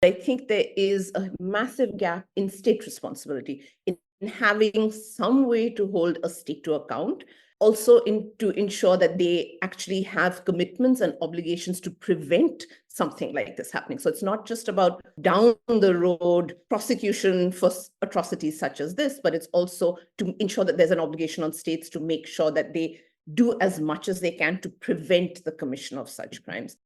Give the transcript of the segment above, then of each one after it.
I think there is a massive gap in state responsibility, in having some way to hold a state to account, also to ensure that they actually have commitments and obligations to prevent something like this happening. So it's not just about down the road prosecution for atrocities such as this, but it's also to ensure that there's an obligation on states to make sure that they do as much as they can to prevent the commission of such crimes.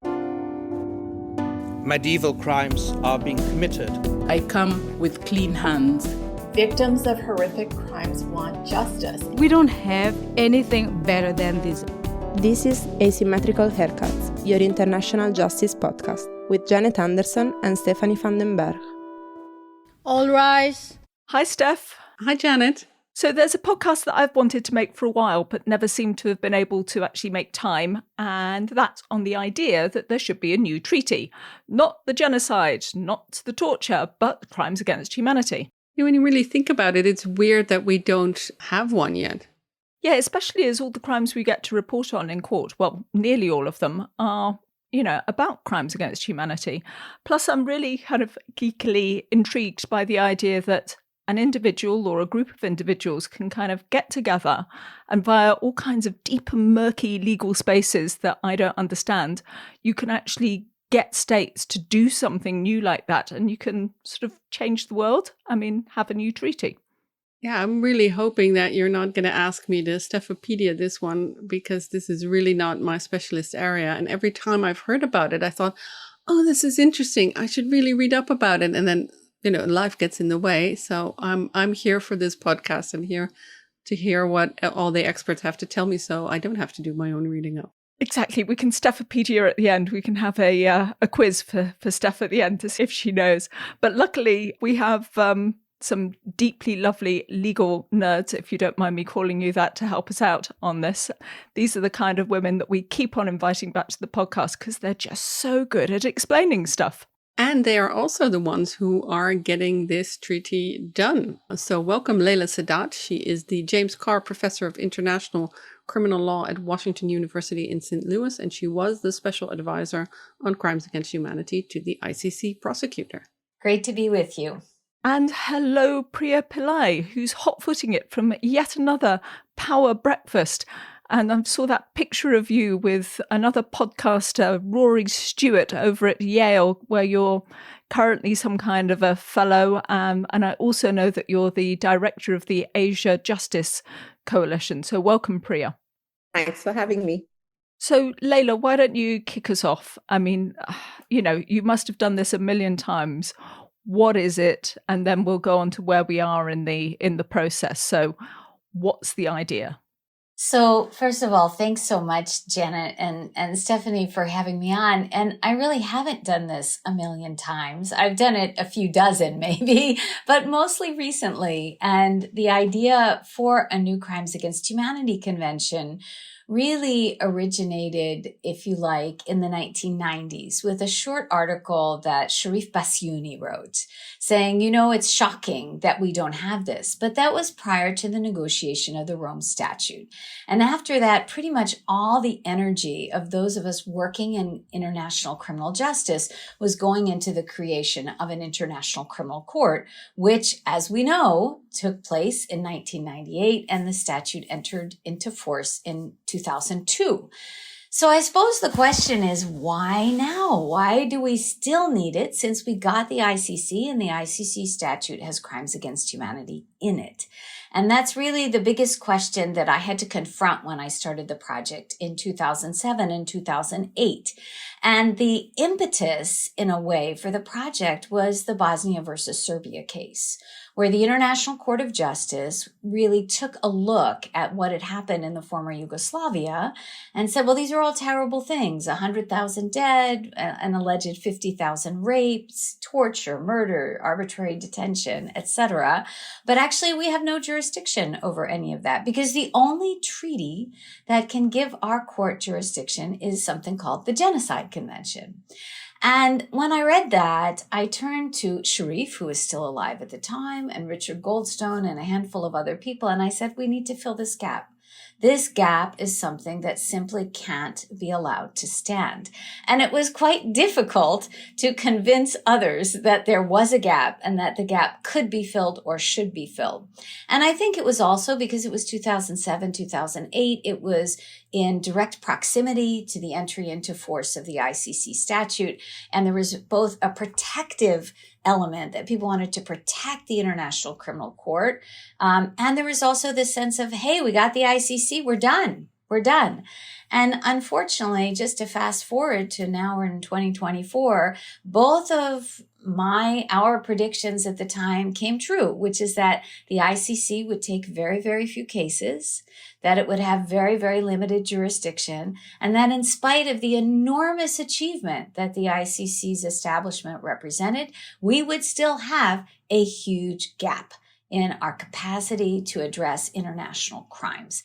Medieval crimes are being committed. I come with clean hands. Victims of horrific crimes want justice. We don't have anything better than this. This is Asymmetrical Haircuts, your international justice podcast, with Janet Anderson and Stephanie van den Berg. All rise. Hi, Steph. Hi, Janet. So there's a podcast that I've wanted to make for a while, but never seemed to have been able to actually make time. And that's on the idea that there should be a new treaty. Not the genocide, not the torture, but the crimes against humanity. When you really think about it, it's weird that we don't have one yet. Yeah, especially as all the crimes we get to report on in court, well, nearly all of them are, about crimes against humanity. Plus, I'm really kind of geekily intrigued by the idea that an individual or a group of individuals can kind of get together and via all kinds of deep and murky legal spaces that I don't understand, you can actually get states to do something new like that, and you can sort of change the world. I mean, have a new treaty. Yeah, I'm really hoping that you're not going to ask me to Stephopedia this one, because this is really not my specialist area. And every time I've heard about it, I thought, oh, this is interesting. I should really read up about it. And then, life gets in the way. So I'm here for this podcast and here to hear what all the experts have to tell me, so I don't have to do my own reading up. Exactly. We can Stephopedia at the end. We can have a quiz for Steph at the end to see if she knows. But luckily, we have some deeply lovely legal nerds, if you don't mind me calling you that, to help us out on this. These are the kind of women that we keep on inviting back to the podcast because they're just so good at explaining stuff. And they are also the ones who are getting this treaty done. So welcome Leila Sadat. She is the James Carr Professor of International Criminal Law at Washington University in St. Louis, and she was the special advisor on crimes against humanity to the ICC prosecutor. Great to be with you. And hello, Priya Pillai, who's hot-footing it from yet another power breakfast. And I saw that picture of you with another podcaster, Rory Stewart, over at Yale, where you're currently some kind of a fellow. And I also know that you're the director of the Asia Justice Coalition. So welcome, Priya. Thanks for having me. So, Leila, why don't you kick us off? I mean, you must have done this a million times. What is it? And then we'll go on to where we are in the process. So what's the idea? So first of all, thanks so much, Janet and Stephanie, for having me on. And I really haven't done this a million times. I've done it a few dozen maybe, but mostly recently. And the idea for a new Crimes Against Humanity Convention really originated, if you like, in the 1990s with a short article that Sharif Bassiouni wrote saying, it's shocking that we don't have this. But that was prior to the negotiation of the Rome Statute. And after that, pretty much all the energy of those of us working in international criminal justice was going into the creation of an international criminal court, which, as we know, took place in 1998, and the statute entered into force in 2002. So I suppose the question is, why now? Why do we still need it since we got the ICC and the ICC statute has crimes against humanity in it? And that's really the biggest question that I had to confront when I started the project in 2007 and 2008. And the impetus, in a way, for the project was the Bosnia versus Serbia case, where the International Court of Justice really took a look at what had happened in the former Yugoslavia and said, well, these are all terrible things, 100,000 dead, an alleged 50,000 rapes, torture, murder, arbitrary detention, etc. But actually, we have no jurisdiction over any of that because the only treaty that can give our court jurisdiction is something called the Genocide Convention. And when I read that, I turned to Sharif, who was still alive at the time, and Richard Goldstone and a handful of other people. And I said, we need to fill this gap. This gap is something that simply can't be allowed to stand. And it was quite difficult to convince others that there was a gap and that the gap could be filled or should be filled. And I think it was also because it was 2007, 2008. It was in direct proximity to the entry into force of the ICC statute. And there was both a protective element that people wanted to protect the International Criminal Court. And there was also this sense of, hey, we got the ICC, we're done. And unfortunately, just to fast forward to now we're in 2024, both of our predictions at the time came true, which is that the ICC would take very, very few cases, that it would have very, very limited jurisdiction, and that in spite of the enormous achievement that the ICC's establishment represented, we would still have a huge gap in our capacity to address international crimes.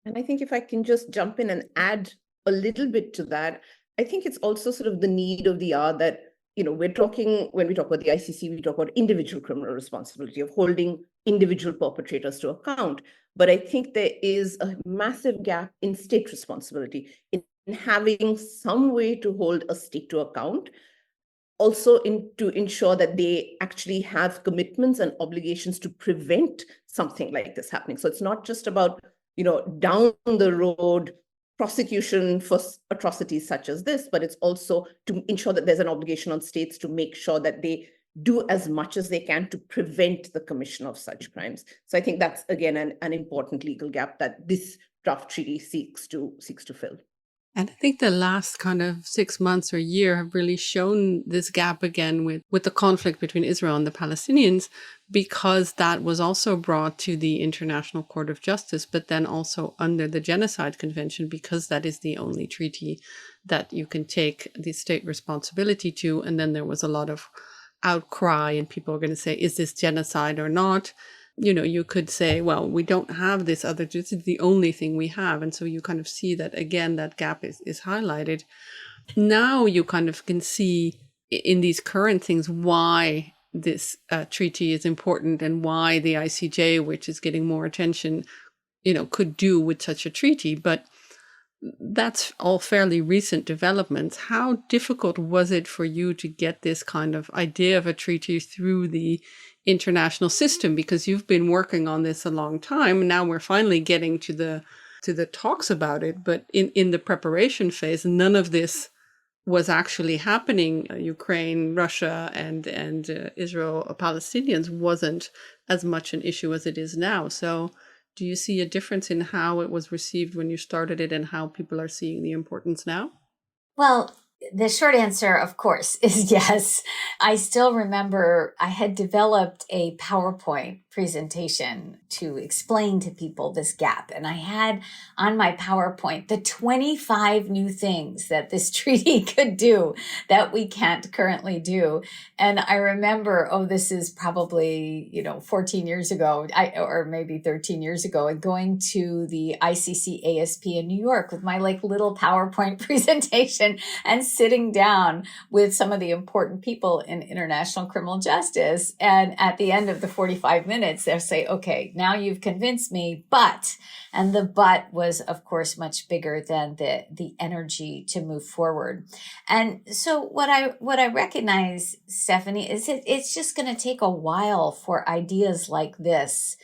And I think if I can just jump in and add a little bit to that, I think it's also sort of the need of the hour that, when we talk about the ICC, we talk about individual criminal responsibility of holding individual perpetrators to account. But I think there is a massive gap in state responsibility in having some way to hold a state to account, also to ensure that they actually have commitments and obligations to prevent something like this happening. So it's not just about down the road prosecution for atrocities such as this, but it's also to ensure that there's an obligation on states to make sure that they do as much as they can to prevent the commission of such crimes. So I think that's, again, an important legal gap that this draft treaty seeks to fill. And I think the last kind of 6 months or year have really shown this gap again with the conflict between Israel and the Palestinians, because that was also brought to the International Court of Justice, but then also under the Genocide Convention, because that is the only treaty that you can take the state responsibility to. And then there was a lot of outcry and people are going to say, is this genocide or not? You could say, well, we don't have this other, this is the only thing we have. And so you kind of see that, again, that gap is highlighted. Now you kind of can see in these current things why this treaty is important and why the ICJ, which is getting more attention, could do with such a treaty. But that's all fairly recent developments. How difficult was it for you to get this kind of idea of a treaty through the international system? Because you've been working on this a long time. Now we're finally getting to the talks about it. But in the preparation phase, none of this was actually happening. Ukraine, Russia, and Israel, Palestinians wasn't as much an issue as it is now. So do you see a difference in how it was received when you started it and how people are seeing the importance now? Well, the short answer, of course, is yes. I still remember I had developed a PowerPoint presentation to explain to people this gap. And I had on my PowerPoint the 25 new things that this treaty could do that we can't currently do. And I remember, this is probably, 14 years ago, or maybe 13 years ago, and going to the ICC ASP in New York with my little PowerPoint presentation and sitting down with some of the important people in international criminal justice. And at the end of the 45 minutes, they'll say, okay, now you've convinced me, but, and the but was, of course, much bigger than the energy to move forward. And so what I recognize, Stephanie, is it's just going to take a while for ideas like this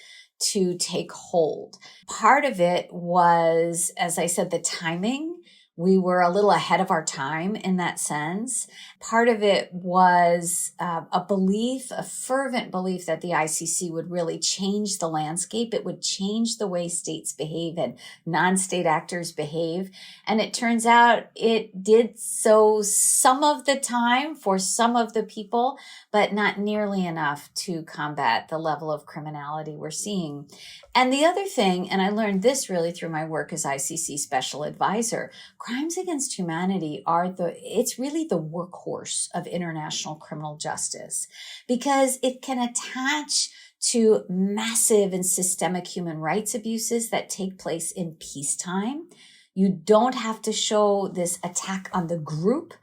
to take hold. Part of it was, as I said, the timing. We were a little ahead of our time in that sense. Part of it was a fervent belief that the ICC would really change the landscape. It would change the way states behave and non-state actors behave. And it turns out it did so some of the time for some of the people, but not nearly enough to combat the level of criminality we're seeing. And the other thing, and I learned this really through my work as ICC special advisor, crimes against humanity it's really the workhorse of international criminal justice, because it can attach to massive and systemic human rights abuses that take place in peacetime. You don't have to show this attack on the group,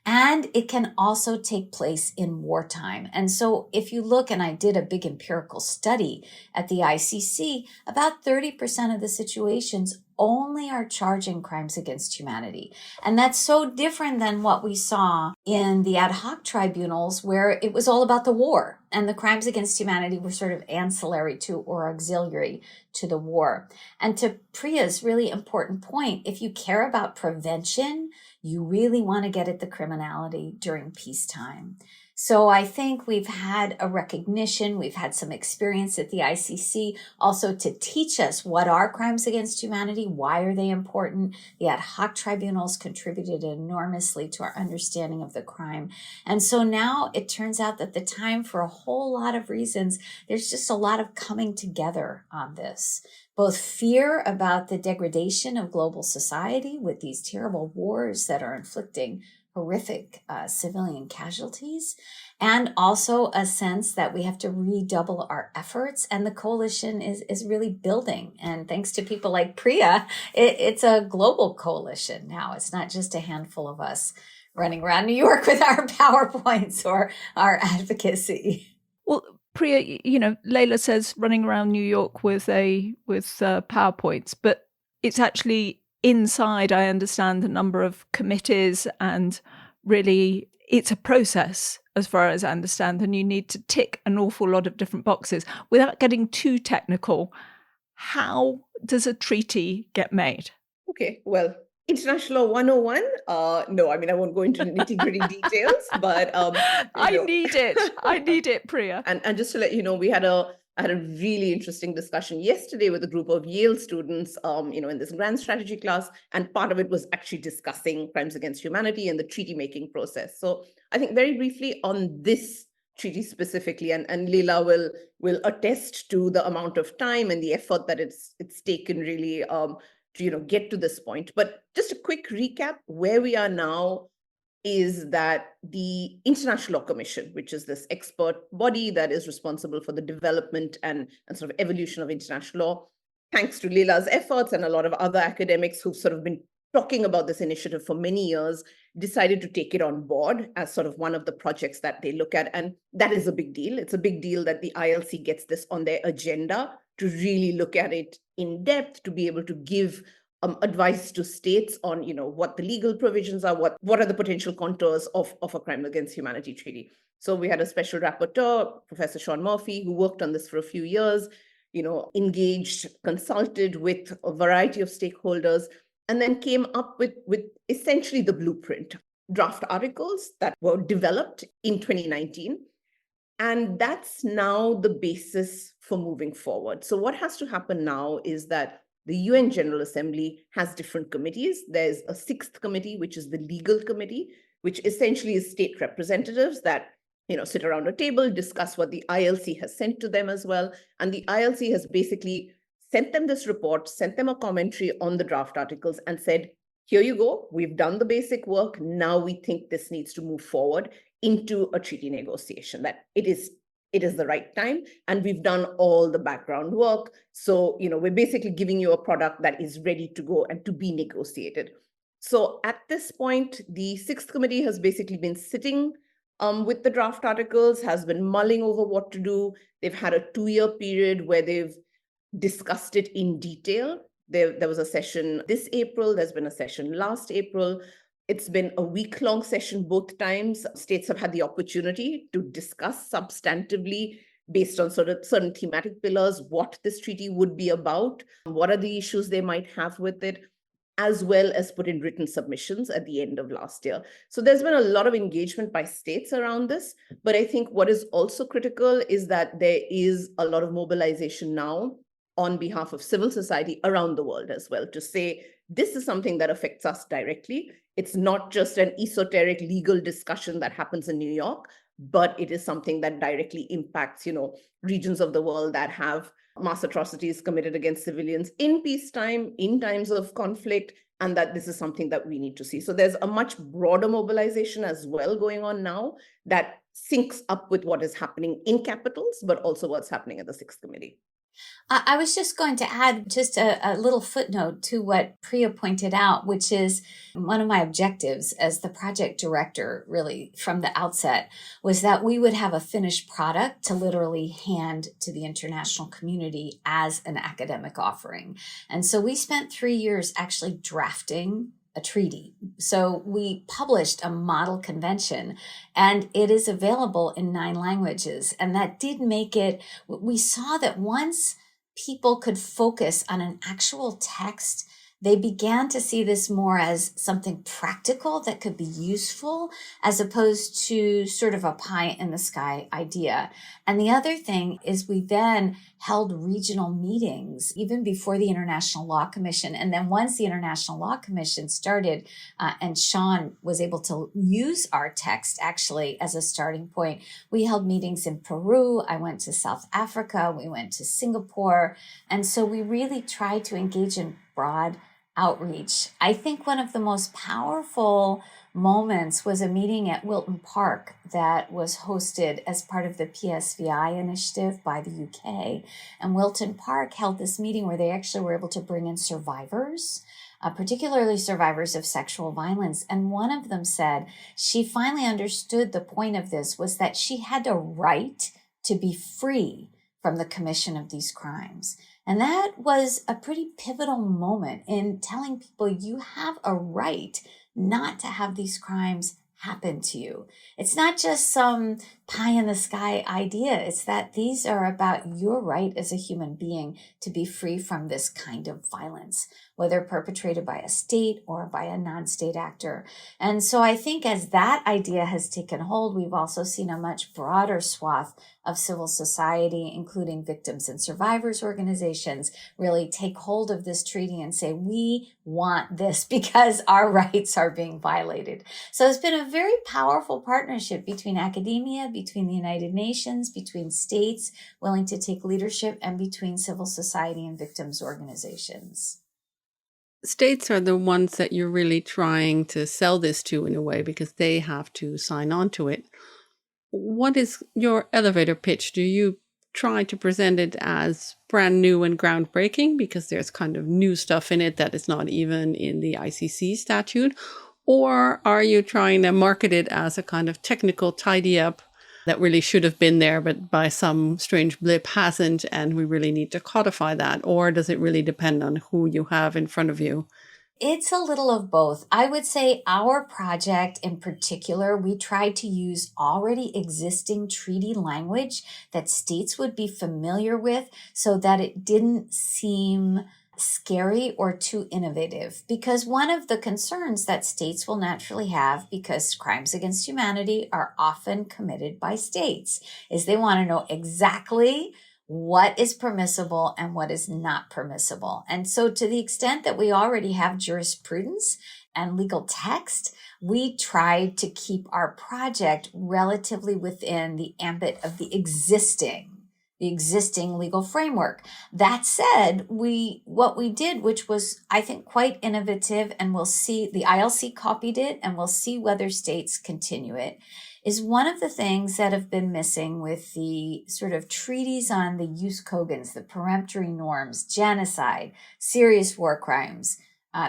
and it can also take place in wartime. And so if you look, and I did a big empirical study at the ICC, about 30% of the situations only are charging crimes against humanity. And that's so different than what we saw in the ad hoc tribunals, where it was all about the war and the crimes against humanity were sort of ancillary to or auxiliary to the war. And to Priya's really important point, if you care about prevention, you really want to get at the criminality during peacetime. So I think we've had a recognition, we've had some experience at the ICC also to teach us what are crimes against humanity, why are they important. The ad hoc tribunals contributed enormously to our understanding of the crime. And so now it turns out that the time, for a whole lot of reasons, there's just a lot of coming together on this. Both fear about the degradation of global society with these terrible wars that are inflicting horrific civilian casualties, and also a sense that we have to redouble our efforts. And the coalition is really building. And thanks to people like Priya, it's a global coalition now. It's not just a handful of us running around New York with our PowerPoints or our advocacy. Well, Priya, Leila says running around New York with PowerPoints, but it's actually inside, I understand, a number of committees, and really it's a process as far as I understand, and you need to tick an awful lot of different boxes. Without getting too technical, how does a treaty get made? Okay, well, International Law 101. No, I mean, I won't go into nitty-gritty details, but I need it, Priya. And just to let you know, I had a really interesting discussion yesterday with a group of Yale students, in this grand strategy class, and part of it was actually discussing crimes against humanity and the treaty making process. So I think very briefly on this treaty specifically, and Leila will attest to the amount of time and the effort that it's taken really to get to this point. But just a quick recap, where we are now is that the International Law Commission, which is this expert body that is responsible for the development and sort of evolution of international law, thanks to Leila's efforts and a lot of other academics who've sort of been talking about this initiative for many years, decided to take it on board as sort of one of the projects that they look at. And that is a big deal. It's a big deal that the ILC gets this on their agenda to really look at it in depth, to be able to give advice to states on, what the legal provisions are, what are the potential contours of a crime against humanity treaty. So we had a special rapporteur, Professor Sean Murphy, who worked on this for a few years, engaged, consulted with a variety of stakeholders, and then came up with essentially the blueprint, draft articles that were developed in 2019. And that's now the basis for moving forward. So what has to happen now is that the UN General Assembly has different committees. There's a sixth committee, which is the legal committee, which essentially is state representatives that sit around a table, discuss what the ILC has sent to them as well. And the ILC has basically sent them this report, sent them a commentary on the draft articles and said, here you go, we've done the basic work. Now we think this needs to move forward into a treaty negotiation, that it is the right time, and we've done all the background work. So, we're basically giving you a product that is ready to go and to be negotiated. So at this point, the sixth committee has basically been sitting with the draft articles, has been mulling over what to do. They've had a 2-year period where they've discussed it in detail. There was a session this April, there's been a session last April. It's been a week-long session both times. States have had the opportunity to discuss substantively, based on sort of certain thematic pillars, what this treaty would be about, what are the issues they might have with it, as well as put in written submissions at the end of last year. So there's been a lot of engagement by states around this. But I think what is also critical is that there is a lot of mobilization now on behalf of civil society around the world as well, to say, this is something that affects us directly. It's not just an esoteric legal discussion that happens in New York, but it is something that directly impacts, regions of the world that have mass atrocities committed against civilians in peacetime, in times of conflict, and that this is something that we need to see. So there's a much broader mobilization as well going on now that syncs up with what is happening in capitals, but also what's happening at the Sixth Committee. I was just going to add just a little footnote to what Priya pointed out, which is one of my objectives as the project director, really from the outset, was that we would have a finished product to literally hand to the international community as an academic offering. And so we spent 3 years actually drafting a treaty. So we published a model convention, and it is available in 9 languages. And that did make it, we saw that once people could focus on an actual text, they began to see this more as something practical that could be useful as opposed to sort of a pie in the sky idea. And the other thing is we then held regional meetings even before the International Law Commission. And then once the International Law Commission started and Sean was able to use our text actually as a starting point, we held meetings in Peru. I went to South Africa. We went to Singapore. And so we really tried to engage in broad outreach. I think one of the most powerful moments was a meeting at Wilton Park that was hosted as part of the PSVI initiative by the UK. And Wilton Park held this meeting where they actually were able to bring in survivors, particularly survivors of sexual violence. And one of them said she finally understood the point of this was that she had a right to be free from the commission of these crimes. And that was a pretty pivotal moment in telling people you have a right not to have these crimes happen to you. It's not just some pie in the sky idea. It's that these are about your right as a human being to be free from this kind of violence, whether perpetrated by a state or by a non-state actor. And so I think as that idea has taken hold, we've also seen a much broader swath of civil society, including victims and survivors organizations, really take hold of this treaty and say, we want this because our rights are being violated. So it's been a very powerful partnership between academia, between the United Nations, between states willing to take leadership, and between civil society and victims organizations. States are the ones that you're really trying to sell this to in a way because they have to sign on to it. What is your elevator pitch? Do you try to present it as brand new and groundbreaking because there's kind of new stuff in it that is not even in the ICC statute? Or are you trying to market it as a kind of technical tidy up that really should have been there, but by some strange blip hasn't, and we really need to codify that? Or does it really depend on who you have in front of you? It's a little of both. I would say our project in particular, we tried to use already existing treaty language that states would be familiar with so that it didn't seem scary or too innovative. Because one of the concerns that states will naturally have, because crimes against humanity are often committed by states, is they want to know exactly what is permissible and what is not permissible. And so to the extent that we already have jurisprudence and legal text, we tried to keep our project relatively within the ambit of the existing legal framework. That said, what we did, which was, I think, quite innovative, and we'll see, the ILC copied it, and we'll see whether states continue it, is one of the things that have been missing with the sort of treaties on the jus cogens, the peremptory norms, genocide, serious war crimes.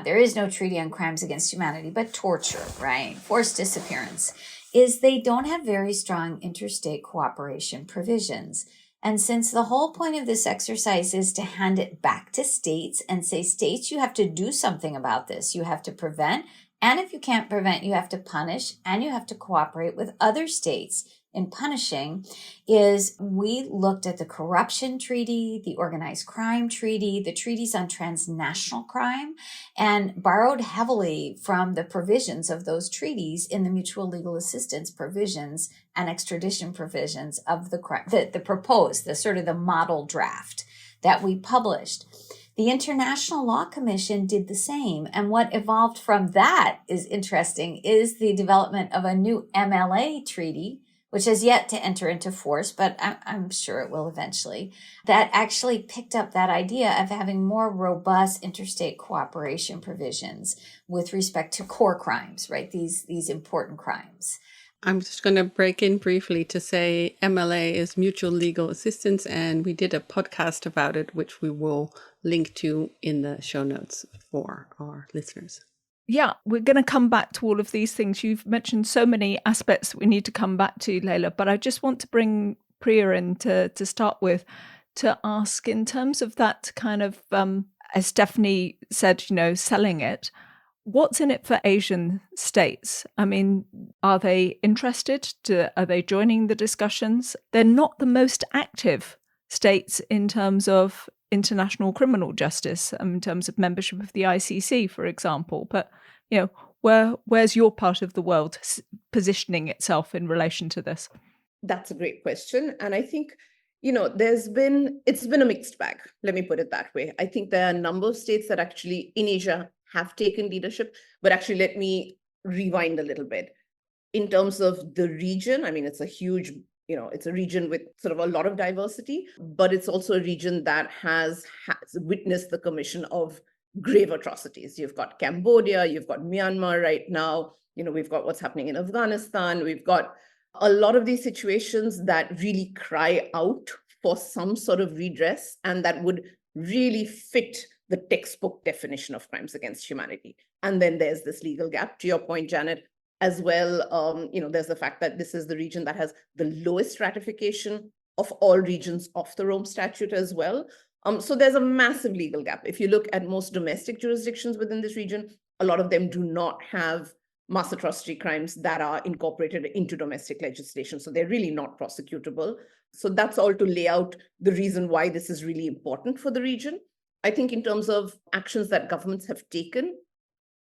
There is no treaty on crimes against humanity, but torture, right? Forced disappearance, is they don't have very strong interstate cooperation provisions. And since the whole point of this exercise is to hand it back to states and say, states, you have to do something about this. You have to prevent. And if you can't prevent, you have to punish, and you have to cooperate with other states in punishing, is we looked at the corruption treaty, the organized crime treaty, the treaties on transnational crime, and borrowed heavily from the provisions of those treaties in the mutual legal assistance provisions and extradition provisions of the proposed, the sort of the model draft that we published. The International Law Commission did the same. And what evolved from that is interesting, is the development of a new MLA treaty, which has yet to enter into force, but I'm sure it will eventually, that actually picked up that idea of having more robust interstate cooperation provisions with respect to core crimes, right? These important crimes. I'm just going to break in briefly to say MLA is Mutual Legal Assistance, and we did a podcast about it, which we will link to in the show notes for our listeners. Yeah, we're going to come back to all of these things. You've mentioned so many aspects that we need to come back to, Leila, but I just want to bring Priya in to start with, to ask in terms of that kind of, as Stephanie said, selling it. What's in it for Asian states? I mean, are they interested? Are they joining the discussions? They're not the most active states in terms of international criminal justice, in terms of membership of the ICC, for example. But, where's your part of the world positioning itself in relation to this? That's a great question. And I think, it's been a mixed bag. Let me put it that way. I think there are a number of states that actually in Asia have taken leadership, but actually let me rewind a little bit. In terms of the region, I mean, it's a huge, it's a region with sort of a lot of diversity, but it's also a region that has witnessed the commission of grave atrocities. You've got Cambodia, you've got Myanmar right now, we've got what's happening in Afghanistan, we've got a lot of these situations that really cry out for some sort of redress and that would really fit the textbook definition of crimes against humanity. And then there's this legal gap, to your point, Janet, as well. There's the fact that this is the region that has the lowest ratification of all regions of the Rome Statute as well. So there's a massive legal gap. If you look at most domestic jurisdictions within this region, a lot of them do not have mass atrocity crimes that are incorporated into domestic legislation. So they're really not prosecutable. So that's all to lay out the reason why this is really important for the region. I think in terms of actions that governments have taken,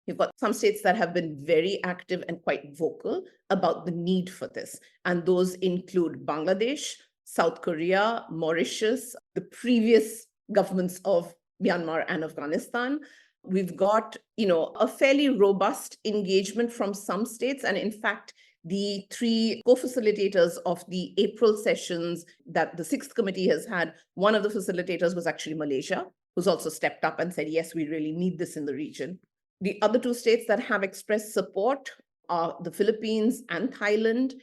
you've got some states that have been very active and quite vocal about the need for this. And those include Bangladesh, South Korea, Mauritius, the previous governments of Myanmar and Afghanistan. We've got, a fairly robust engagement from some states. And in fact, the 3 co-facilitators of the April sessions that the 6th committee has had, one of the facilitators was actually Malaysia, who's also stepped up and said, yes, we really need this in the region. The other 2 states that have expressed support are the Philippines and Thailand.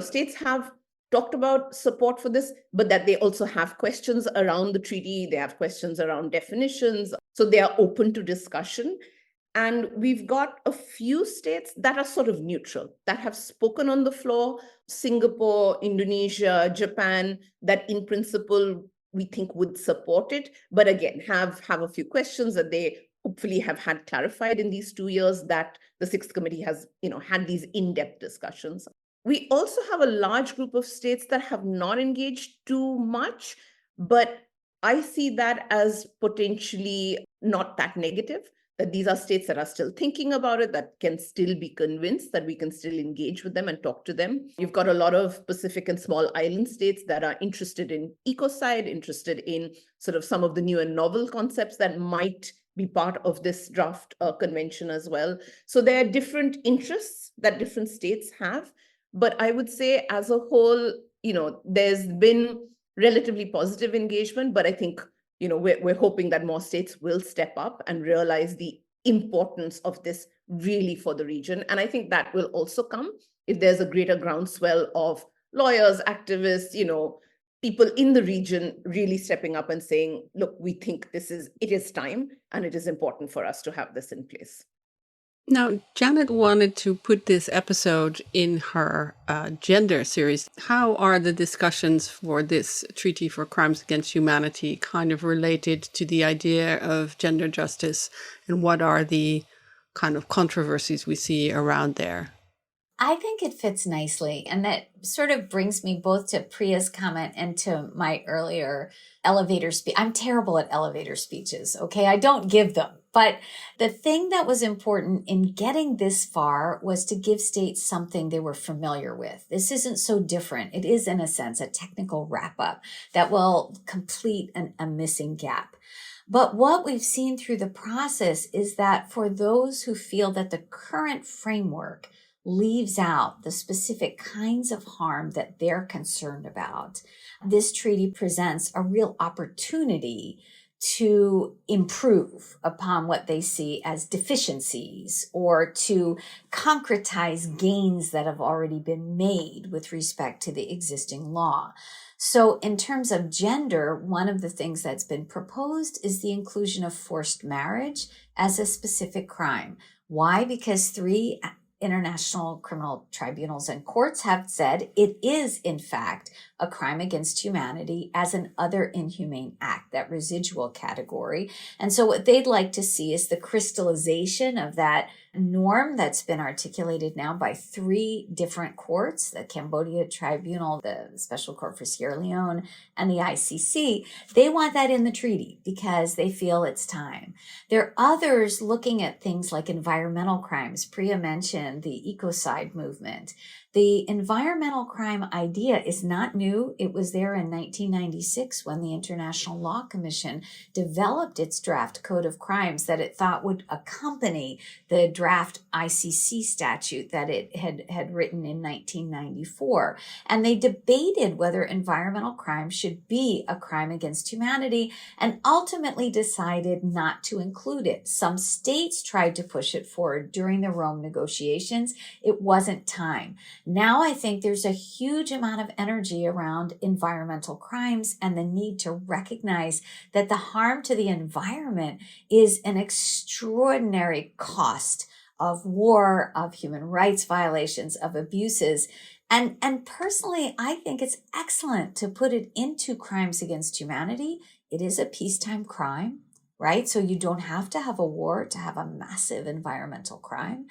States have talked about support for this, but that they also have questions around the treaty. They have questions around definitions. So they are open to discussion. And we've got a few states that are sort of neutral, that have spoken on the floor, Singapore, Indonesia, Japan, that in principle we think would support it, but again, have a few questions that they hopefully have had clarified in these 2 years that the 6th committee has, had these in-depth discussions. We also have a large group of states that have not engaged too much, but I see that as potentially not that negative, that these are states that are still thinking about it, that can still be convinced, that we can still engage with them and talk to them. You've got a lot of Pacific and small island states that are interested in ecocide, interested in sort of some of the new and novel concepts that might be part of this draft convention as well. So there are different interests that different states have. But I would say as a whole, there's been relatively positive engagement, but I think, we're hoping that more states will step up and realize the importance of this really for the region. And I think that will also come if there's a greater groundswell of lawyers, activists, people in the region really stepping up and saying, look, we think it is time and it is important for us to have this in place. Now, Janet wanted to put this episode in her gender series. How are the discussions for this Treaty for Crimes Against Humanity kind of related to the idea of gender justice, and what are the kind of controversies we see around there? I think it fits nicely. And that sort of brings me both to Priya's comment and to my earlier elevator speech. I'm terrible at elevator speeches, okay? I don't give them. But the thing that was important in getting this far was to give states something they were familiar with. This isn't so different. It is, in a sense, a technical wrap-up that will complete a missing gap. But what we've seen through the process is that for those who feel that the current framework leaves out the specific kinds of harm that they're concerned about, this treaty presents a real opportunity to improve upon what they see as deficiencies or to concretize gains that have already been made with respect to the existing law. So in terms of gender, one of the things that's been proposed is the inclusion of forced marriage as a specific crime. Why? Because 3 international criminal tribunals and courts have said it is, in fact, a crime against humanity as an other inhumane act, that residual category. And so what they'd like to see is the crystallization of that norm that's been articulated now by 3 different courts, the Cambodia Tribunal, the Special Court for Sierra Leone, and the ICC. They want that in the treaty because they feel it's time. There are others looking at things like environmental crimes. Priya mentioned the ecocide movement. The environmental crime idea is not new. It was there in 1996 when the International Law Commission developed its draft code of crimes that it thought would accompany the draft ICC statute that it had written in 1994. And they debated whether environmental crime should be a crime against humanity and ultimately decided not to include it. Some states tried to push it forward during the Rome negotiations. It wasn't time. Now I think there's a huge amount of energy around environmental crimes and the need to recognize that the harm to the environment is an extraordinary cost of war, of human rights violations, of abuses. And personally, I think it's excellent to put it into crimes against humanity. It is a peacetime crime, right? So you don't have to have a war to have a massive environmental crime.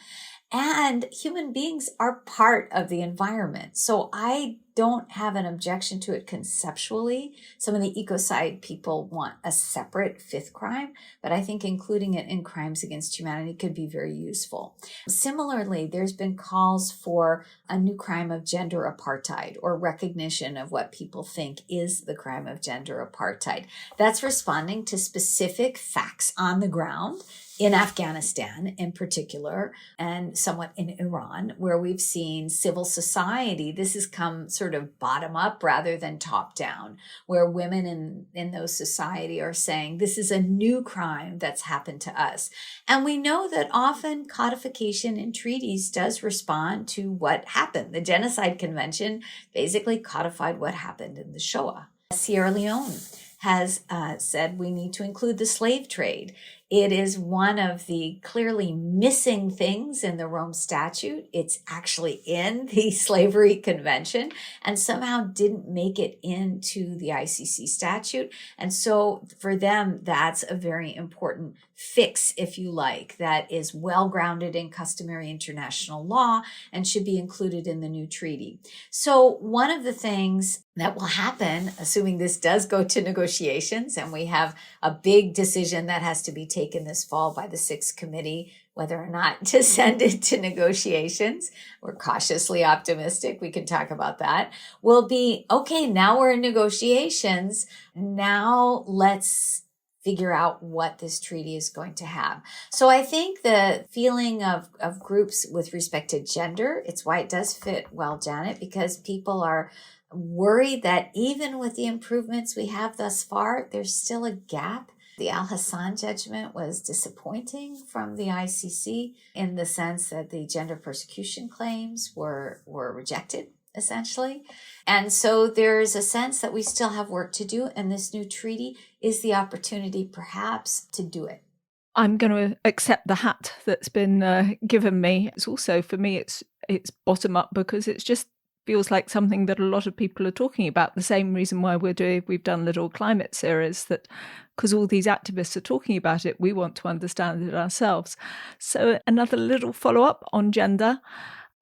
And human beings are part of the environment. So I don't have an objection to it conceptually. Some of the ecocide people want a separate 5th crime, but I think including it in crimes against humanity could be very useful. Similarly, there's been calls for a new crime of gender apartheid or recognition of what people think is the crime of gender apartheid. That's responding to specific facts on the ground in Afghanistan in particular, and somewhat in Iran, where we've seen civil society. This has come sort of bottom up rather than top down, where women in those society are saying, this is a new crime that's happened to us. And we know that often codification in treaties does respond to what happened. The Genocide Convention basically codified what happened in the Shoah. Sierra Leone has said we need to include the slave trade. It is one of the clearly missing things in the Rome Statute. It's actually in the Slavery Convention and somehow didn't make it into the ICC statute. And so for them, that's a very important fix, if you like, that is well grounded in customary international law and should be included in the new treaty. So one of the things that will happen, assuming this does go to negotiations and we have a big decision that has to be taken this fall by the 6th committee, whether or not to send it to negotiations. We're cautiously optimistic. We can talk about that. Will be, okay, now we're in negotiations. Now let's figure out what this treaty is going to have. So I think the feeling of groups with respect to gender, it's why it does fit well, Janet, because people are worried that even with the improvements we have thus far, there's still a gap. The Al Hassan judgment was disappointing from the ICC in the sense that the gender persecution claims were rejected, essentially. And so there's a sense that we still have work to do, and this new treaty is the opportunity perhaps to do it. I'm going to accept the hat that's been given me. It's also, for me, it's bottom up because it's just feels like something that a lot of people are talking about. The same reason why we've done Little Climate series, that because all these activists are talking about it, we want to understand it ourselves. So another little follow-up on gender.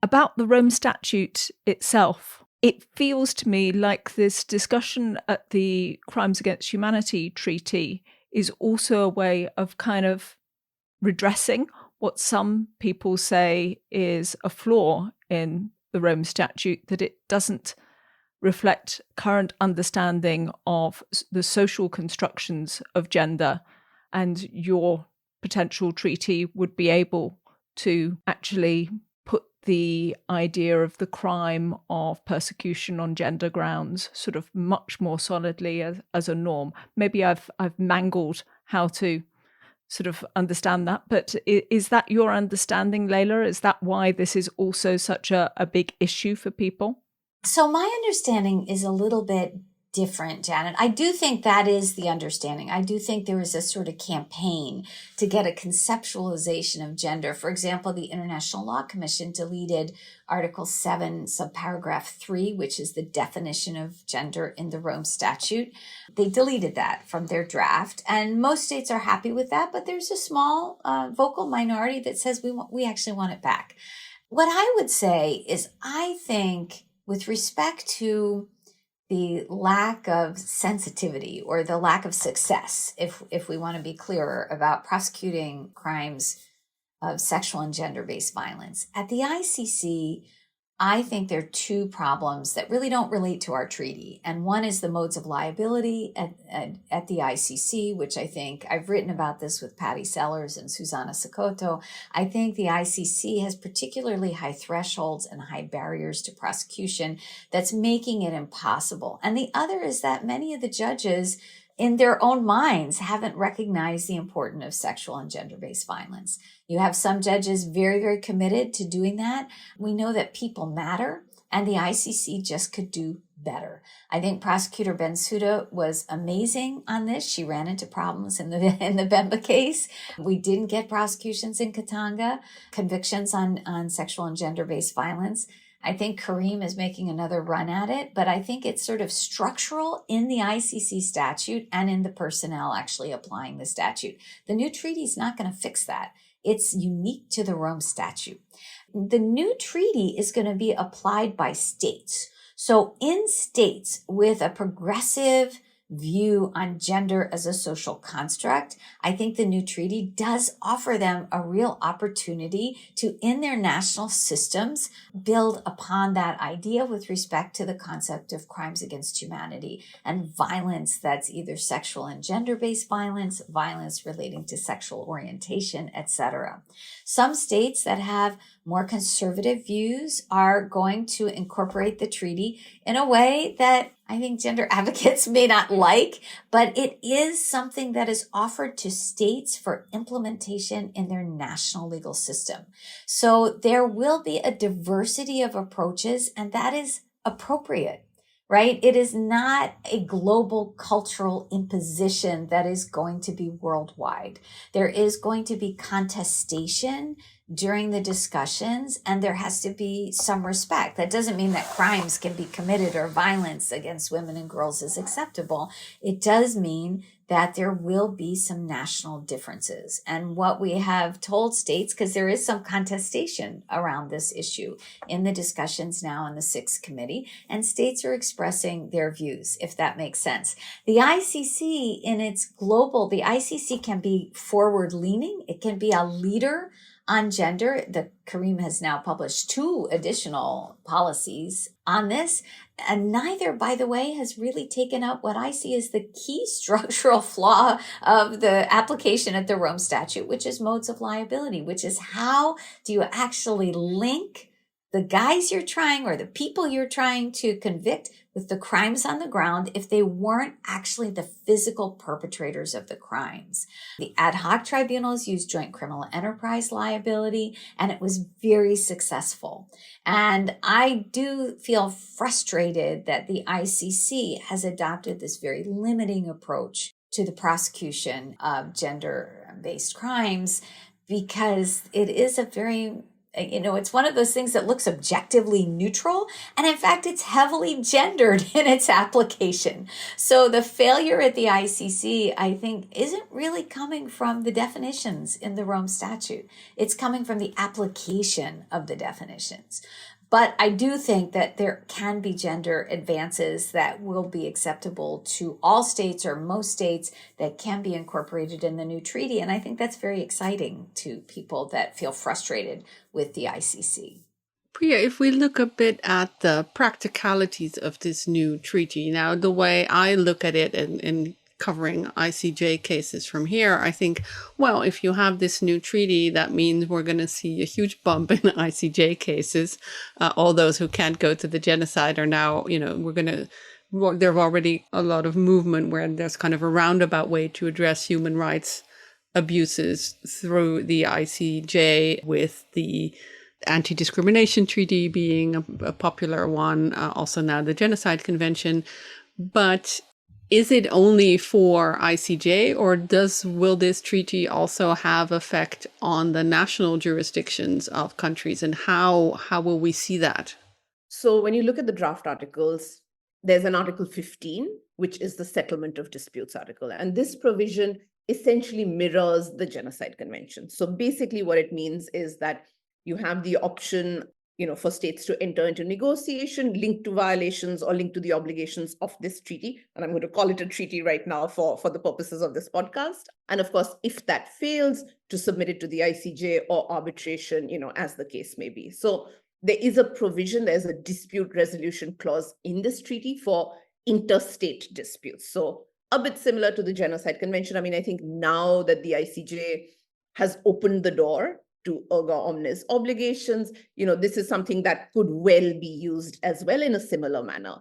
About the Rome Statute itself, it feels to me like this discussion at the Crimes Against Humanity Treaty is also a way of kind of redressing what some people say is a flaw in the Rome Statute, that it doesn't reflect current understanding of the social constructions of gender, and your potential treaty would be able to actually put the idea of the crime of persecution on gender grounds sort of much more solidly as a norm. Maybe I've mangled how to sort of understand that, but is that your understanding, Leila? Is that why this is also such a big issue for people? So my understanding is a little bit different, Janet. I do think that is the understanding. I do think there is a sort of campaign to get a conceptualization of gender. For example, the International Law Commission deleted Article 7, subparagraph 3, which is the definition of gender in the Rome Statute. They deleted that from their draft, and most states are happy with that, but there's a small vocal minority that says we actually want it back. What I would say is I think with respect to the lack of sensitivity or the lack of success, if we want to be clearer about prosecuting crimes of sexual and gender-based violence. At the ICC, I think there are two problems that really don't relate to our treaty. And one is the modes of liability at the ICC, which I think I've written about this with Patty Sellers and Susanna Sokoto. I think the ICC has particularly high thresholds and high barriers to prosecution that's making it impossible. And the other is that many of the judges in their own minds haven't recognized the importance of sexual and gender-based violence. You have some judges very, very committed to doing that. We know that people matter, and the ICC just could do better. I think Prosecutor Bensouda was amazing on this. She ran into problems in the Bemba case. We didn't get prosecutions in Katanga, convictions on sexual and gender-based violence. I think Karim is making another run at it, but I think it's sort of structural in the ICC statute and in the personnel actually applying the statute. The new treaty is not going to fix that. It's unique to the Rome Statute. The new treaty is going to be applied by states. So in states with a progressive view on gender as a social construct, I think the new treaty does offer them a real opportunity to, in their national systems, build upon that idea with respect to the concept of crimes against humanity and violence that's either sexual and gender-based violence, violence relating to sexual orientation, etc. Some states that have more conservative views are going to incorporate the treaty in a way that I think gender advocates may not like, but it is something that is offered to states for implementation in their national legal system. So there will be a diversity of approaches, and that is appropriate, right? It is not a global cultural imposition that is going to be worldwide. There is going to be contestation during the discussions, and there has to be some respect. That doesn't mean that crimes can be committed or violence against women and girls is acceptable. It does mean that there will be some national differences. And what we have told states, because there is some contestation around this issue in the discussions now in the 6th committee, and states are expressing their views, if that makes sense. The ICC in its global, the ICC can be forward-leaning. It can be a leader on gender. The Karim has now published 2 additional policies on this. And neither, by the way, has really taken up what I see as the key structural flaw of the application of the Rome Statute, which is modes of liability, which is how do you actually link the guys you're trying or the people you're trying to convict with the crimes on the ground if they weren't actually the physical perpetrators of the crimes. The ad hoc tribunals used joint criminal enterprise liability, and it was very successful. And I do feel frustrated that the ICC has adopted this very limiting approach to the prosecution of gender-based crimes, because it is a very it's one of those things that looks objectively neutral, and in fact, it's heavily gendered in its application. So the failure at the ICC, I think, isn't really coming from the definitions in the Rome Statute. It's coming from the application of the definitions. But I do think that there can be gender advances that will be acceptable to all states or most states that can be incorporated in the new treaty. And I think that's very exciting to people that feel frustrated with the ICC. Priya, if we look a bit at the practicalities of this new treaty, now the way I look at it and covering ICJ cases from here, I think, well, if you have this new treaty, that means we're going to see a huge bump in ICJ cases. All those who can't go to the genocide are now, there's already a lot of movement where there's kind of a roundabout way to address human rights abuses through the ICJ, with the Anti-Discrimination Treaty being a popular one, also now the Genocide Convention. But is it only for ICJ, or will this treaty also have effect on the national jurisdictions of countries, and how will we see that? So when you look at the draft articles, there's an Article 15, which is the Settlement of Disputes article. And this provision essentially mirrors the Genocide Convention. So basically what it means is that you have the option, for states to enter into negotiation linked to violations or linked to the obligations of this treaty. And I'm going to call it a treaty right now for the purposes of this podcast. And of course, if that fails, to submit it to the ICJ or arbitration, as the case may be. So there is a provision, there's a dispute resolution clause in this treaty for interstate disputes. So a bit similar to the Genocide Convention. I mean, I think now that the ICJ has opened the door to erga omnes obligations, this is something that could well be used as well in a similar manner.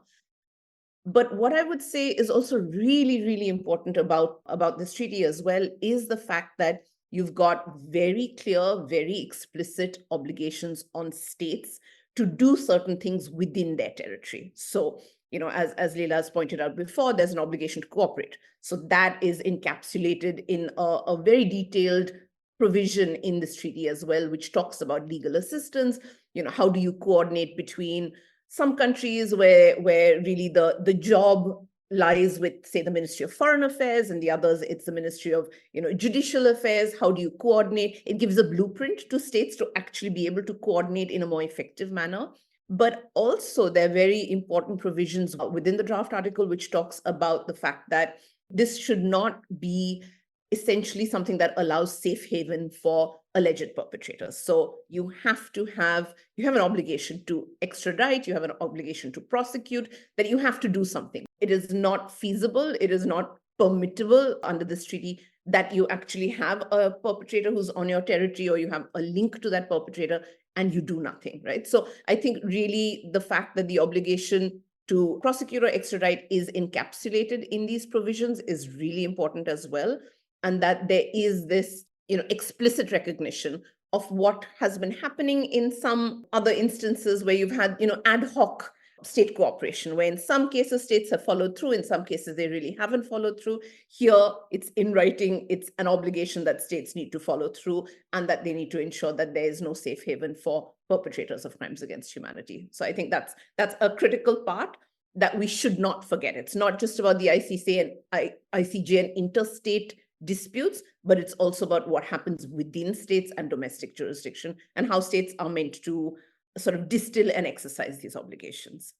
But what I would say is also really, really important about this treaty as well is the fact that you've got very clear, very explicit obligations on states to do certain things within their territory. So, as Leila has pointed out before, there's an obligation to cooperate. So that is encapsulated in a very detailed provision in this treaty as well, which talks about legal assistance. How do you coordinate between some countries where really the job lies with, say, the Ministry of Foreign Affairs, and the others, it's the Ministry of Judicial Affairs. How do you coordinate? It gives a blueprint to states to actually be able to coordinate in a more effective manner. But also there are very important provisions within the draft article, which talks about the fact that this should not be essentially something that allows safe haven for alleged perpetrators. So you have an obligation to extradite, you have an obligation to prosecute, that you have to do something. It is not feasible, it is not permittable under this treaty that you actually have a perpetrator who's on your territory, or you have a link to that perpetrator and you do nothing, right? So I think really the fact that the obligation to prosecute or extradite is encapsulated in these provisions is really important as well. And that there is this, explicit recognition of what has been happening in some other instances where you've had, ad hoc state cooperation, where in some cases states have followed through, in some cases they really haven't followed through. Here, it's in writing, it's an obligation that states need to follow through, and that they need to ensure that there is no safe haven for perpetrators of crimes against humanity. So I think that's a critical part that we should not forget. It's not just about the ICJ and interstate disputes, but it's also about what happens within states and domestic jurisdiction, and how states are meant to sort of distill and exercise these obligations.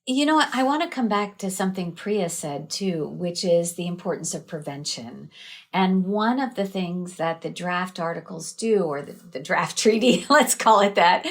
I want to come back to something Priya said too, which is the importance of prevention. And one of the things that the draft articles do, or the draft treaty, let's call it that,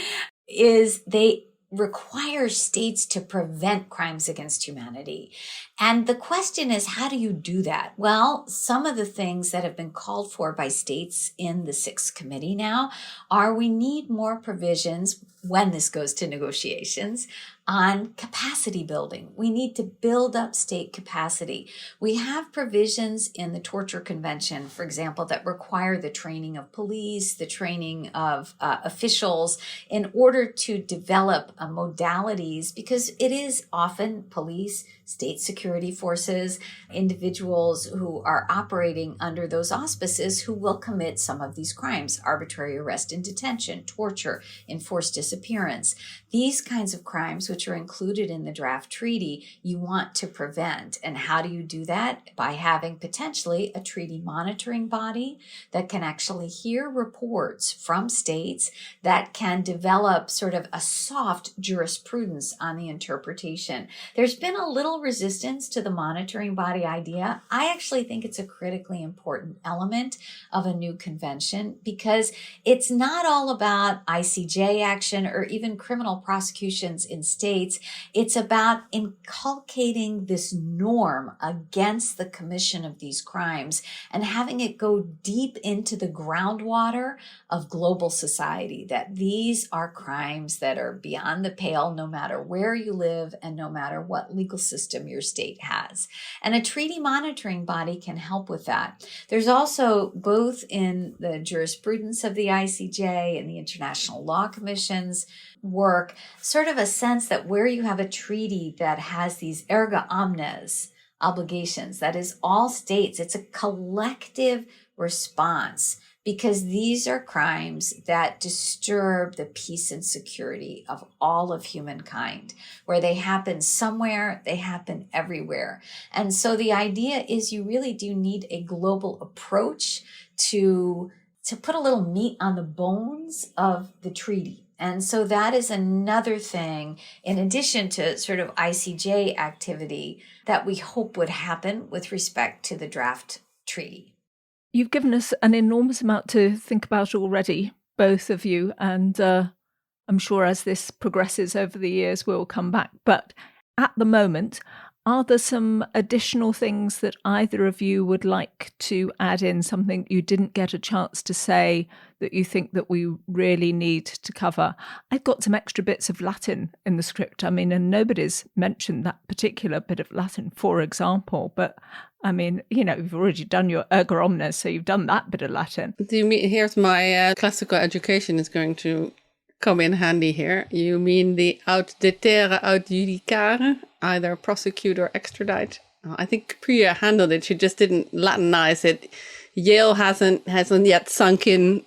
is they require states to prevent crimes against humanity. And the question is, how do you do that? Well, some of the things that have been called for by states in the Sixth Committee now are we need more provisions when this goes to negotiations on capacity building. We need to build up state capacity. We have provisions in the Torture Convention, for example, that require the training of police, the training of officials in order to develop modalities, because it is often police, state security forces, individuals who are operating under those auspices who will commit some of these crimes: arbitrary arrest and detention, torture, enforced disappearance. These kinds of crimes, which are included in the draft treaty, you want to prevent. And how do you do that? By having potentially a treaty monitoring body that can actually hear reports from states, that can develop sort of a soft jurisprudence on the interpretation. There's been a little general resistance to the monitoring body idea, I actually think it's a critically important element of a new convention because it's not all about ICJ action or even criminal prosecutions in states. It's about inculcating this norm against the commission of these crimes and having it go deep into the groundwater of global society, that these are crimes that are beyond the pale no matter where you live and no matter what legal system your state has. And a treaty monitoring body can help with that. There's also, both in the jurisprudence of the ICJ and the International Law Commission's work, sort of a sense that where you have a treaty that has these erga omnes obligations, that is all states, it's a collective response, because these are crimes that disturb the peace and security of all of humankind. Where they happen somewhere, they happen everywhere. And so the idea is you really do need a global approach to put a little meat on the bones of the treaty. And so that is another thing, in addition to sort of ICJ activity, that we hope would happen with respect to the draft treaty. You've given us an enormous amount to think about already, both of you, and I'm sure as this progresses over the years, we'll come back. But at the moment, are there some additional things that either of you would like to add in, something you didn't get a chance to say that you think that we really need to cover? I've got some extra bits of Latin in the script. I mean, and nobody's mentioned that particular bit of Latin, for example. But I mean, you know, you've already done your erga omnes, so you've done that bit of Latin. Do you mean, here's my classical education is going to come in handy here. You mean the aut deterre, aut judicare, either prosecute or extradite? I think Priya handled it. She just didn't Latinize it. Yale hasn't yet sunk in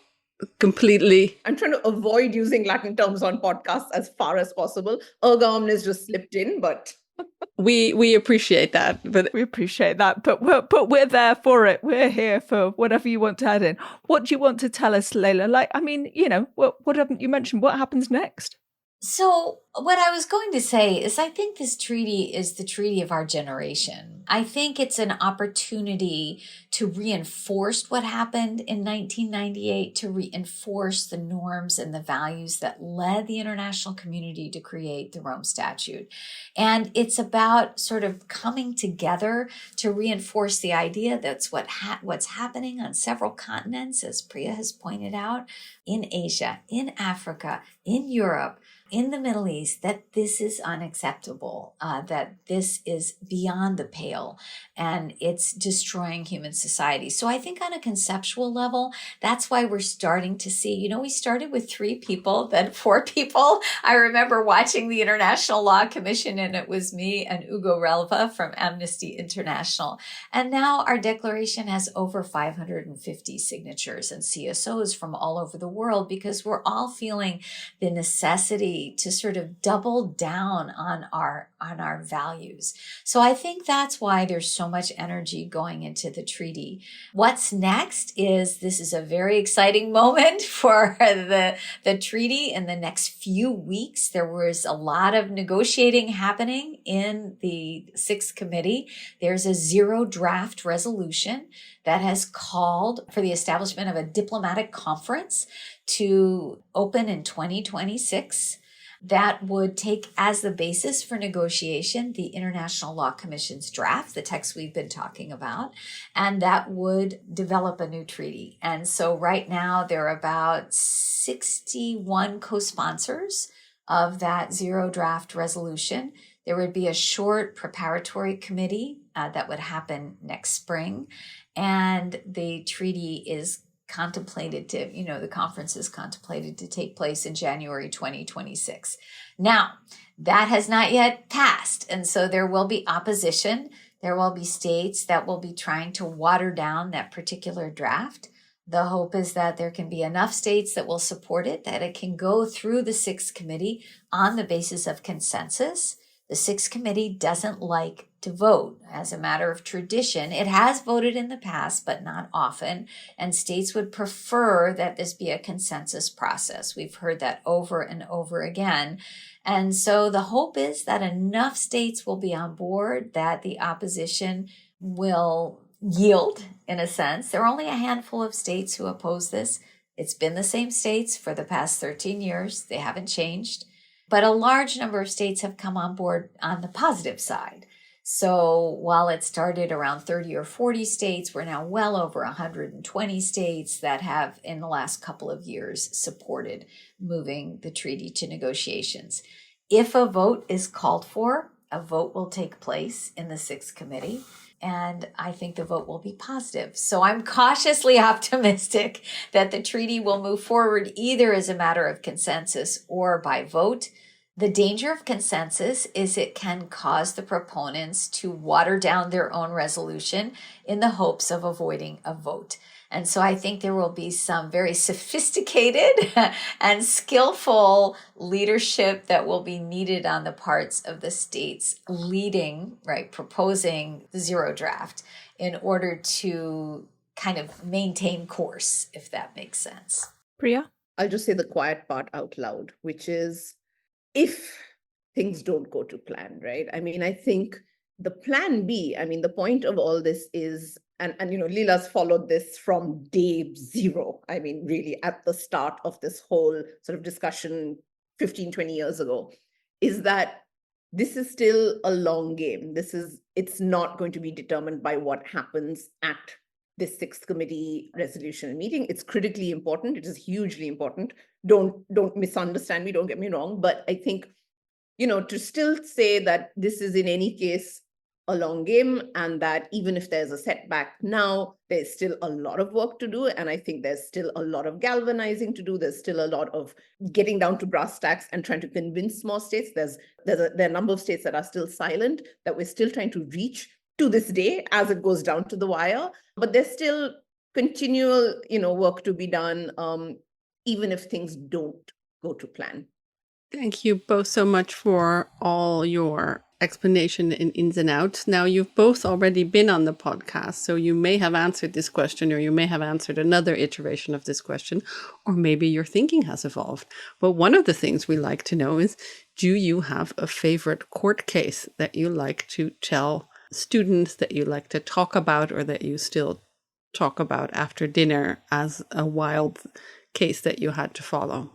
completely. I'm trying to avoid using Latin terms on podcasts as far as possible. Erga omnes just slipped in, but we appreciate that. But we appreciate that. But we're there for it. We're here for whatever you want to add in. What do you want to tell us, Leila? Like, I mean, you know, what haven't you mentioned? What happens next? So what I was going to say is I think this treaty is the treaty of our generation. I think it's an opportunity to reinforce what happened in 1998, to reinforce the norms and the values that led the international community to create the Rome Statute. And it's about sort of coming together to reinforce the idea that's what's happening on several continents, as Priya has pointed out, in Asia, in Africa, in Europe, in the Middle East, that this is unacceptable, that this is beyond the pale and it's destroying human society. So I think on a conceptual level, that's why we're starting to see, you know, we started with 3 people, then 4 people. I remember watching the International Law Commission, and it was me and Ugo Relva from Amnesty International. And now our declaration has over 550 signatures and CSOs from all over the world, because we're all feeling the necessity to sort of double down on our values. So I think that's why there's so much energy going into the treaty. What's next is, this is a very exciting moment for the treaty. In the next few weeks, there was a lot of negotiating happening in the 6th committee. There's a 0 draft resolution that has called for the establishment of a diplomatic conference to open in 2026. That would take as the basis for negotiation the International Law Commission's draft, the text we've been talking about, and that would develop a new treaty. And so right now there are about 61 co-sponsors of that 0 draft resolution. There would be a short preparatory committee that would happen next spring, and the treaty is contemplated to, you know, the conference is contemplated to take place in January 2026. Now, that has not yet passed, and so there will be opposition. There will be states that will be trying to water down that particular draft. The hope is that there can be enough states that will support it, that it can go through the 6th committee on the basis of consensus. The 6th committee doesn't like to vote as a matter of tradition. It has voted in the past, but not often. And states would prefer that this be a consensus process. We've heard that over and over again. And so the hope is that enough states will be on board, that the opposition will yield, in a sense. There are only a handful of states who oppose this. It's been the same states for the past 13 years. They haven't changed. But a large number of states have come on board on the positive side. So while it started around 30 or 40 states, we're now well over 120 states that have, in the last couple of years, supported moving the treaty to negotiations. If a vote is called for, a vote will take place in the Sixth Committee, and I think the vote will be positive. So I'm cautiously optimistic that the treaty will move forward either as a matter of consensus or by vote. The danger of consensus is it can cause the proponents to water down their own resolution in the hopes of avoiding a vote. And so I think there will be some very sophisticated and skillful leadership that will be needed on the parts of the states leading, right, proposing the zero draft in order to kind of maintain course, if that makes sense. Priya? I'll just say the quiet part out loud, which is if things don't go to plan, right? I mean, I think the plan B, I mean, the point of all this is, and Leila's followed this from day zero. I mean, really at the start of this whole sort of discussion 15, 20 years ago, is that this is still a long game. It's not going to be determined by what happens at this Sixth Committee resolution meeting. It's critically important. It is hugely important. Don't misunderstand me, don't get me wrong. But I think, to still say that this is in any case a long game, and that even if there's a setback now, there's still a lot of work to do. And I think there's still a lot of galvanizing to do. There's still a lot of getting down to brass tacks and trying to convince more states. There are a number of states that are still silent, that we're still trying to reach to this day as it goes down to the wire. But there's still continual, work to be done, even if things don't go to plan. Thank you both so much for all your explanation in ins and outs. Now, you've both already been on the podcast, so you may have answered this question, or you may have answered another iteration of this question, or maybe your thinking has evolved. But one of the things we like to know is, do you have a favorite court case that you like to tell students, that you like to talk about, or that you still talk about after dinner as a wild case that you had to follow?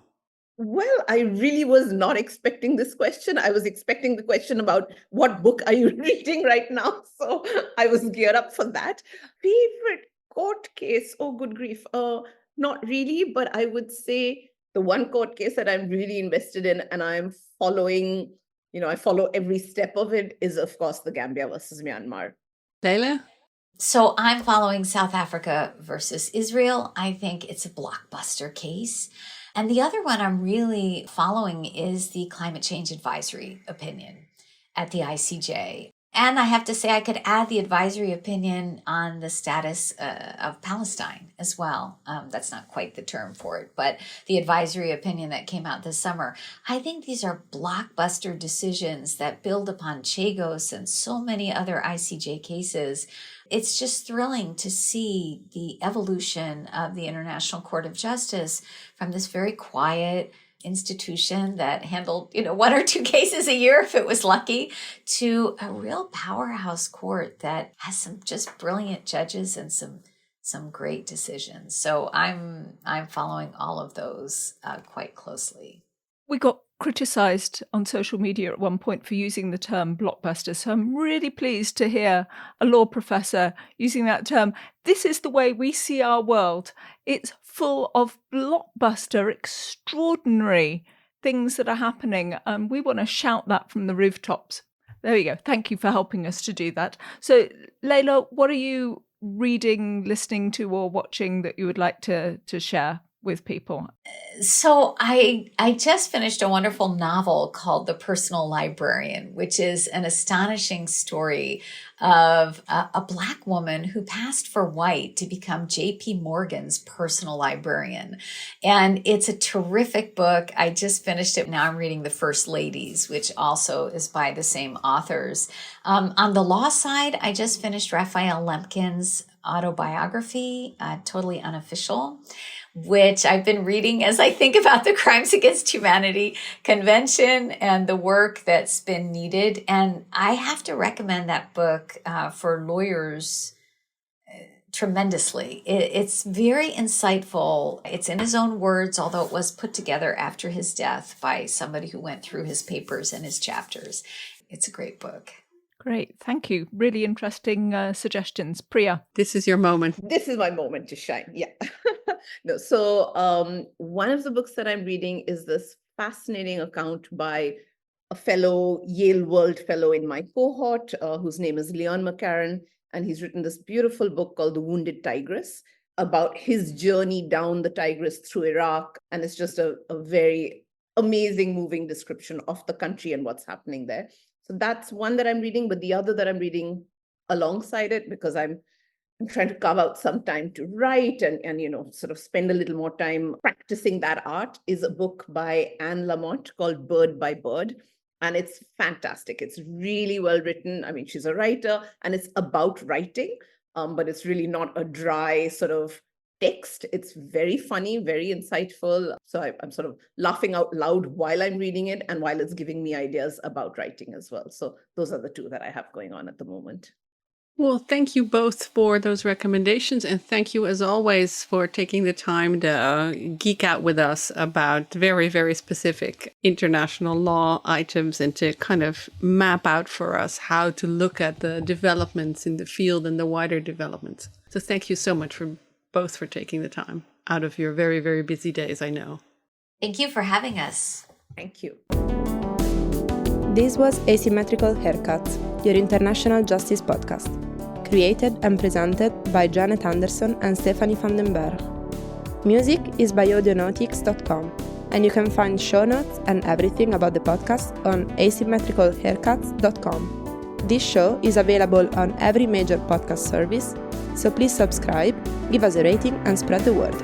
Well, I really was not expecting this question. I was expecting the question about what book are you reading right now? So I was geared up for that. Favorite court case? Oh, good grief. Not really, but I would say the one court case that I'm really invested in and I'm following, I follow every step of it, is, of course, the Gambia versus Myanmar. Leila? So I'm following South Africa versus Israel. I think it's a blockbuster case. And the other one I'm really following is the climate change advisory opinion at the ICJ. And I have to say, I could add the advisory opinion on the status of Palestine as well. That's not quite the term for it, but the advisory opinion that came out this summer. I think these are blockbuster decisions that build upon Chagos and so many other ICJ cases. It's just thrilling to see the evolution of the International Court of Justice from this very quiet institution that handled, one or two cases a year if it was lucky, to a real powerhouse court that has some just brilliant judges and some great decisions. So I'm following all of those quite closely. We got criticised on social media at one point for using the term blockbuster. So I'm really pleased to hear a law professor using that term. This is the way we see our world. It's full of blockbuster, extraordinary things that are happening. We want to shout that from the rooftops. There we go. Thank you for helping us to do that. So, Leila, what are you reading, listening to, or watching that you would like to share with people? So I just finished a wonderful novel called The Personal Librarian, which is an astonishing story of a Black woman who passed for white to become J.P. Morgan's personal librarian. And it's a terrific book. I just finished it. Now I'm reading The First Ladies, which also is by the same authors. On the law side, I just finished Raphael Lemkin's autobiography, Totally Unofficial, which I've been reading as I think about the Crimes Against Humanity Convention and the work that's been needed. And I have to recommend that book for lawyers tremendously. It's very insightful. It's in his own words, although it was put together after his death by somebody who went through his papers and his chapters. It's a great book. Great. Thank you. Really interesting suggestions. Priya. This is your moment. This is my moment to shine. Yeah. No. So one of the books that I'm reading is this fascinating account by a fellow Yale World Fellow in my cohort, whose name is Leon McCarran. And he's written this beautiful book called The Wounded Tigress about his journey down the Tigris through Iraq. And it's just a very amazing, moving description of the country and what's happening there. So that's one that I'm reading, but the other that I'm reading alongside it, because I'm trying to carve out some time to write and sort of spend a little more time practicing that art, is a book by Anne Lamott called Bird by Bird. And it's fantastic. It's really well written. I mean, she's a writer and it's about writing, but it's really not a dry sort of text. It's very funny, very insightful. So I'm sort of laughing out loud while I'm reading it and while it's giving me ideas about writing as well. So those are the two that I have going on at the moment. Well, thank you both for those recommendations. And thank you, as always, for taking the time to geek out with us about very, very specific international law items and to kind of map out for us how to look at the developments in the field and the wider developments. So thank you so much for both for taking the time out of your very, very busy days, I know. Thank you for having us. Thank you. This was Asymmetrical Haircuts, your international justice podcast, created and presented by Janet Anderson and Stephanie van den Berg. Music is by audionautics.com, and you can find show notes and everything about the podcast on asymmetricalhaircuts.com. This show is available on every major podcast service, so please subscribe, give us a rating, and spread the word.